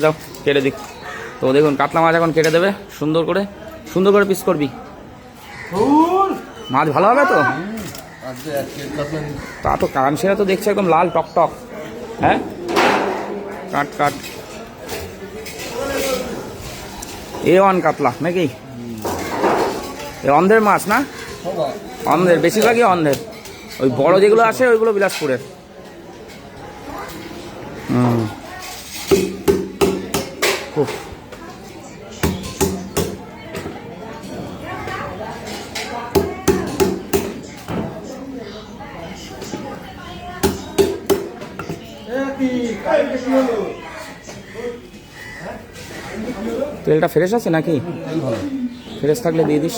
যাও কেটে দিক। তো দেখুন কাতলা মাছ এখন কেটে দেবে সুন্দর করে পিস করবি। মাছ ভালো হবে তো? তা তো কানসেরা তো দেখছি একদম লাল টক। হ্যাঁ কাট A1 কাতলা নাকি? অন্ধ্রের মাছ না? অন্ধ্রের, বেশিরভাগই অন্ধ্রের। ওই বড় যেগুলো আসে ওইগুলো বিলাসপুরের। খুব তেলটা ফ্রেশ আছে নাকি? ফ্রেশ থাকলে দিয়ে দিস।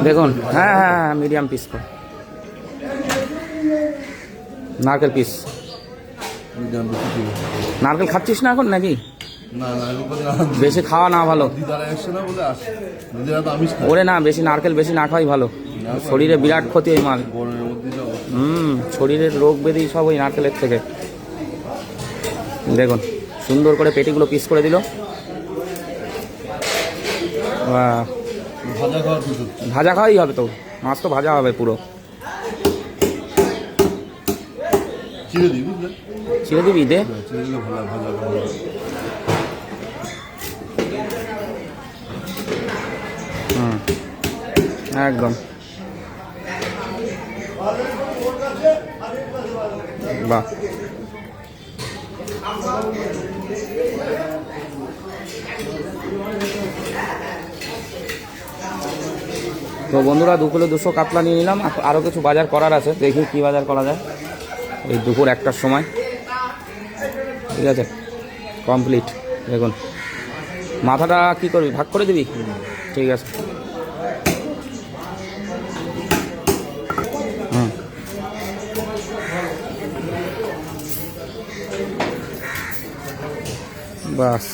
দেখুন হ্যাঁ মিডিয়াম পিস কর। নারকেল পিস। নারকেল খাচ্ছিস না এখন নাকি? বেশি খাওয়া না ভালো। ওরে না, বেশি নারকেল বেশি না খাওয়াই ভালো। শরীরে বিরাট ক্ষতি ওই মাল। শরীরের রোগ ব্যাধি সব ওই নারকেলের থেকে। দেখুন সুন্দর করে পেটিগুলো পিস করে দিল। ভাজা খাওয়াই হবে তো, মাছ তো ভাজা হবে পুরো। ছিঁড়ে দিবি দে। একদম বাহ। তো বন্ধুরা 2 কিলো 200 কাতলা নিয়ে নিলাম। আরও কিছু বাজার করার আছে, দেখি কি বাজার করা যায় এই দুপুর 1টার সময়। ঠিক আছে কমপ্লিট। দেখুন মাথাটা কি করবি, ভাগ করে দিবি? ঠিক আছে। বাস